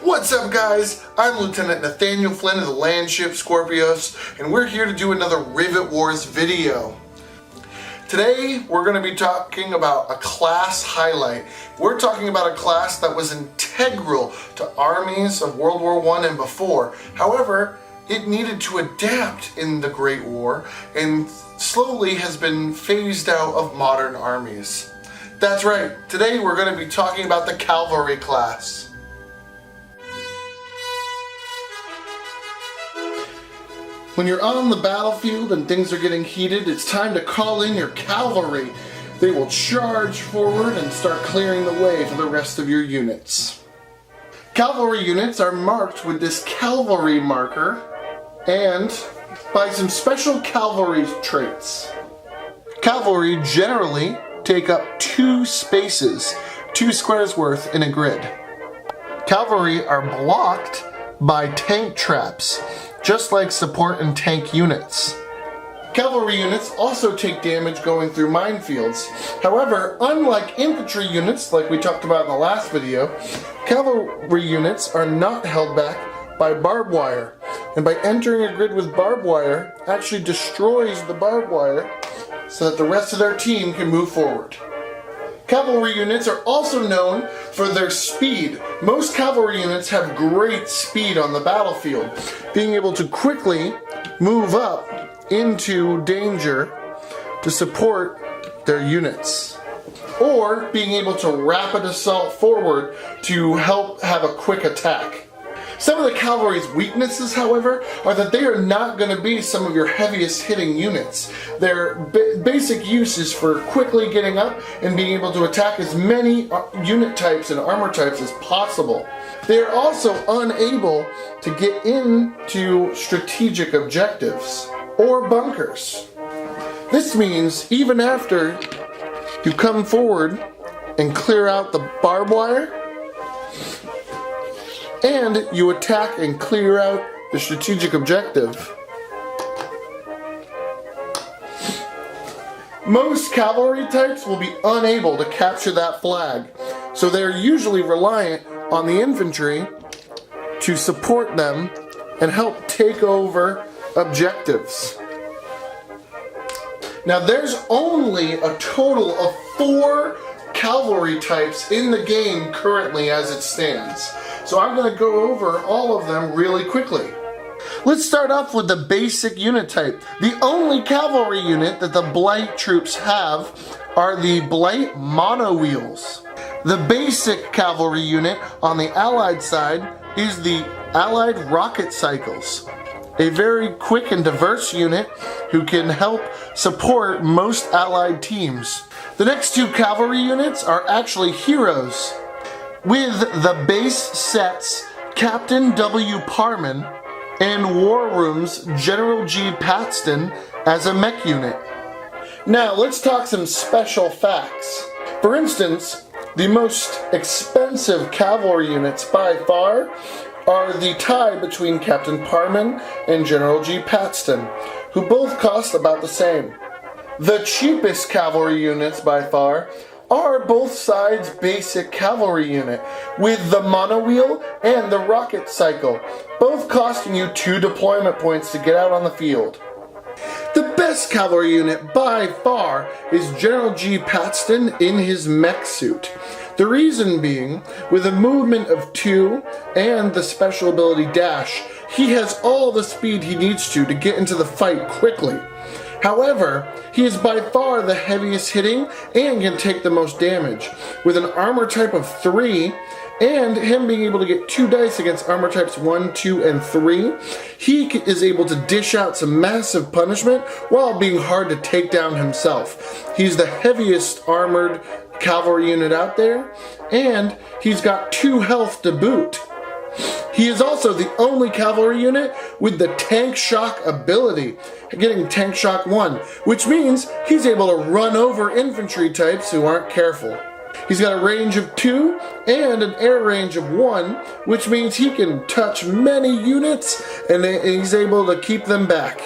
What's up, guys? I'm Lieutenant Nathaniel Flynn of the Landship Scorpios, and we're here to do another Rivet Wars video. Today, we're going to be talking about a class highlight. We're talking about a class that was integral to armies of World War I and before. However, it needed to adapt in the Great War and slowly has been phased out of modern armies. That's right, today we're going to be talking about the Cavalry Class. When you're on the battlefield and things are getting heated, it's time to call in your cavalry. They will charge forward and start clearing the way for the rest of your units. Cavalry units are marked with this cavalry marker and by some special cavalry traits. Cavalry generally take up 2 spaces, 2 squares worth in a grid. Cavalry are blocked by tank traps, just like support and tank units. Cavalry units also take damage going through minefields. However, unlike infantry units, like we talked about in the last video, cavalry units are not held back by barbed wire. And by entering a grid with barbed wire, actually destroys the barbed wire so that the rest of their team can move forward. Cavalry units are also known for their speed. Most cavalry units have great speed on the battlefield, being able to quickly move up into danger to support their units, or being able to rapid assault forward to help have a quick attack. Some of the cavalry's weaknesses, however, are that they are not going to be some of your heaviest hitting units. Their basic use is for quickly getting up and being able to attack as many unit types and armor types as possible. They are also unable to get into strategic objectives or bunkers. This means even after you come forward and clear out the barbed wire, and you attack and clear out the strategic objective, most cavalry types will be unable to capture that flag, so they're usually reliant on the infantry to support them and help take over objectives. Now there's only a total of 4 cavalry types in the game currently as it stands. So I'm going to go over all of them really quickly. Let's start off with the basic unit type. The only cavalry unit that the Blight troops have are the Blight monowheels. The basic cavalry unit on the Allied side is the Allied rocket cycles, a very quick and diverse unit who can help support most Allied teams. The next 2 cavalry units are actually heroes, with the base sets Captain W. Parman and War Room's General G. Paxton as a mech unit. Now let's talk some special facts. For instance, the most expensive cavalry units by far are the tie between Captain Parman and General G. Paxton, who both cost about the same. The cheapest cavalry units by far are both sides' basic cavalry unit, with the monowheel and the rocket cycle, both costing you 2 deployment points to get out on the field. The best cavalry unit by far is General G. Paxton in his mech suit. The reason being, with a movement of 2 and the special ability dash, he has all the speed he needs to get into the fight quickly. However, he is by far the heaviest hitting and can take the most damage. With an armor type of 3, and him being able to get 2 dice against armor types 1, 2, and 3, he is able to dish out some massive punishment while being hard to take down himself. He's the heaviest armored cavalry unit out there, and he's got 2 health to boot. He is also the only cavalry unit with the Tank Shock ability, getting Tank Shock 1, which means he's able to run over infantry types who aren't careful. He's got a range of 2 and an air range of 1, which means he can touch many units and he's able to keep them back.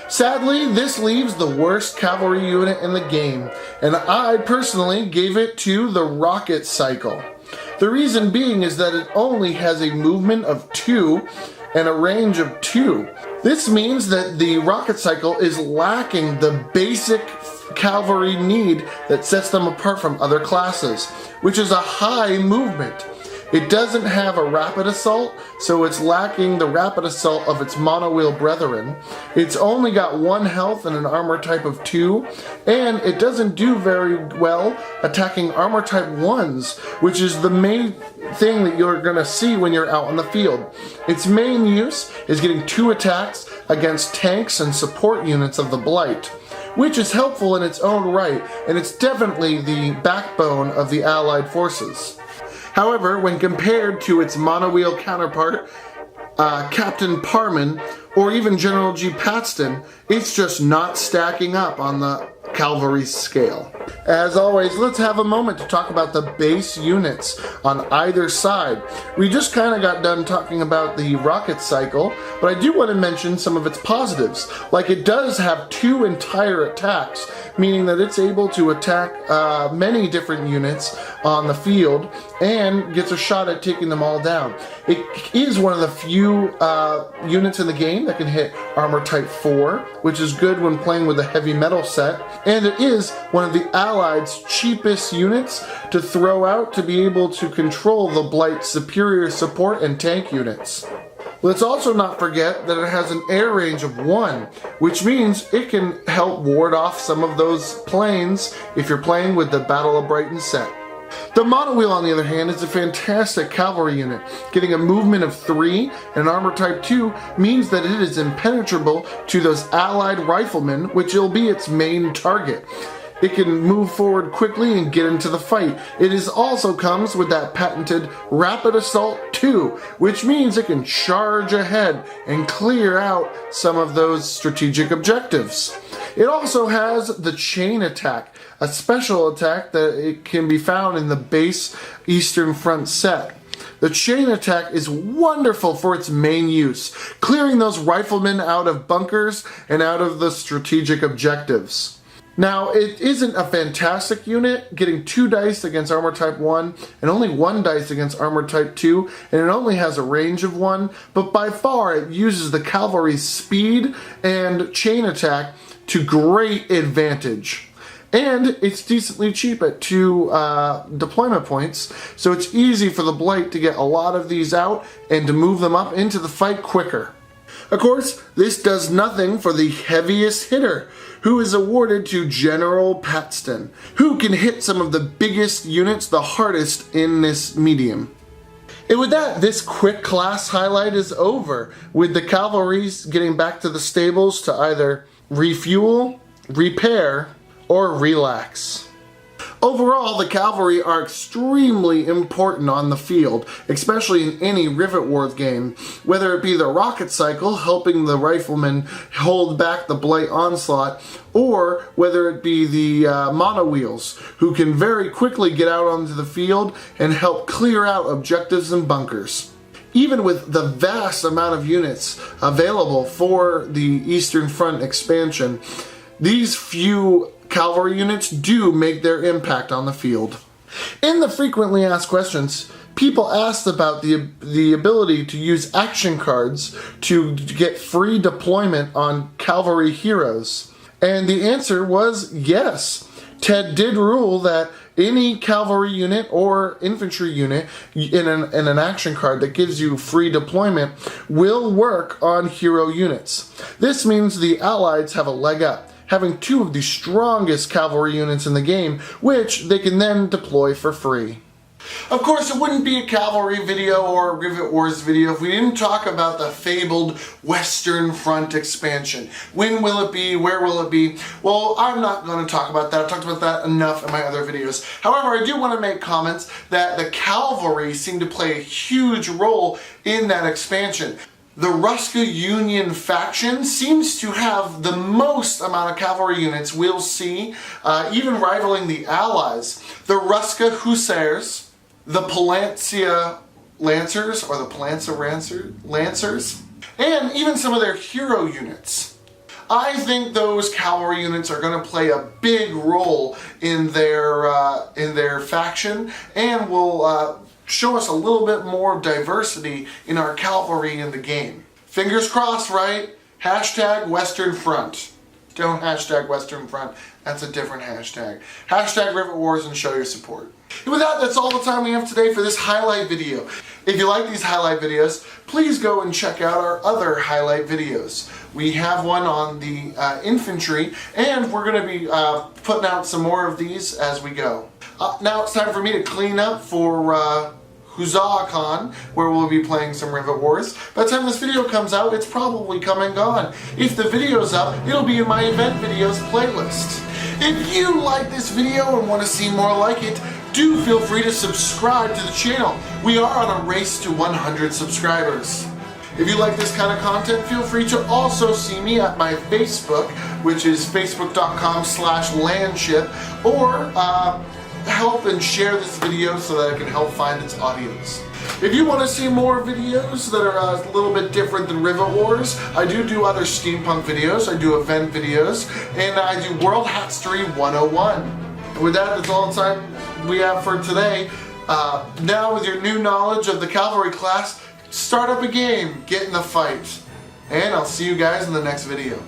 Sadly, this leaves the worst cavalry unit in the game, and I personally gave it to the rocket cycle. The The reason being is that it only has a movement of 2 and a range of 2. This means that the rocket cycle is lacking the basic cavalry need that sets them apart from other classes, which is a high movement. It doesn't have a rapid assault, so it's lacking the rapid assault of its monowheel brethren. It's only got 1 health and an armor type of 2, and it doesn't do very well attacking armor type 1s, which is the main thing that you're going to see when you're out on the field. Its main use is getting 2 attacks against tanks and support units of the Blight, which is helpful in its own right, and it's definitely the backbone of the Allied forces. However, when compared to its monowheel counterpart, Captain Parman, or even General G. Paxton, it's just not stacking up on the cavalry scale. As always, let's have a moment to talk about the base units on either side. We just kind of got done talking about the rocket cycle, but I do want to mention some of its positives. Like, it does have 2 entire attacks, meaning that it's able to attack many different units on the field and gets a shot at taking them all down. It is one of the few units in the game that can hit armor type 4, which is good when playing with a heavy metal set, and it is one of the Allied's cheapest units to throw out to be able to control the Blight's superior support and tank units. Let's also not forget that it has an air range of 1, which means it can help ward off some of those planes if you're playing with the Battle of Brighton set. The monowheel, on the other hand, is a fantastic cavalry unit. Getting a movement of 3 and an armor type 2 means that it is impenetrable to those Allied riflemen, which will be its main target. It can move forward quickly and get into the fight. It also comes with that patented Rapid Assault 2, which means it can charge ahead and clear out some of those strategic objectives. It also has the Chain Attack, a special attack that it can be found in the base Eastern Front set. The Chain Attack is wonderful for its main use, clearing those riflemen out of bunkers and out of the strategic objectives. Now, it isn't a fantastic unit, getting 2 dice against armor type 1 and only 1 dice against armor type 2, and it only has a range of 1, but by far it uses the cavalry's speed and chain attack to great advantage. And it's decently cheap at 2 deployment points, so it's easy for the Blight to get a lot of these out and to move them up into the fight quicker. Of course, this does nothing for the heaviest hitter, who is awarded to General Paxton, who can hit some of the biggest units the hardest in this medium. And with that, this quick class highlight is over, with the cavalries getting back to the stables to either refuel, repair, or relax. Overall, the cavalry are extremely important on the field, especially in any Rivet Wars game, whether it be the rocket cycle helping the riflemen hold back the Blight onslaught, or whether it be the monowheels, who can very quickly get out onto the field and help clear out objectives and bunkers. Even with the vast amount of units available for the Eastern Front expansion, these few cavalry units do make their impact on the field. In the frequently asked questions, people asked about the ability to use action cards to get free deployment on cavalry heroes. And the answer was yes. Ted did rule that any cavalry unit or infantry unit in an action card that gives you free deployment will work on hero units. This means the Allies have a leg up, having 2 of the strongest cavalry units in the game, which they can then deploy for free. Of course, it wouldn't be a cavalry video or a Rivet Wars video if we didn't talk about the fabled Western Front expansion. When will it be? Where will it be? Well, I'm not going to talk about that. I've talked about that enough in my other videos. However, I do want to make comments that the cavalry seem to play a huge role in that expansion. The Ruska Union faction seems to have the most amount of cavalry units we'll see, even rivaling the Allies. The Ruska Hussars, the Palancia Lancers, or the Palancia Lancers, and even some of their hero units. I think those cavalry units are going to play a big role in their faction, and will show us a little bit more diversity in our cavalry in the game. Fingers crossed, right? Hashtag Western Front. Don't hashtag Western Front. That's a different hashtag. Hashtag Rivet Wars and show your support. And with that, that's all the time we have today for this highlight video. If you like these highlight videos, please go and check out our other highlight videos. We have one on the infantry, and we're going to be putting out some more of these as we go. Now it's time for me to clean up for HuzzahCon, where we'll be playing some Rivet Wars. By the time this video comes out, it's probably come and gone. If the video's up, it'll be in my event videos playlist. If you like this video and want to see more like it, do feel free to subscribe to the channel. We are on a race to 100 subscribers. If you like this kind of content, feel free to also see me at my Facebook, which is facebook.com/landship, or help and share this video so that it can help find its audience. If you want to see more videos that are a little bit different than Rivet Wars, I do other steampunk videos, I do event videos, and I do World History 101. And with that, that's all the time we have for today. Now with your new knowledge of the Cavalry Class, start up a game, get in the fight. And I'll see you guys in the next video.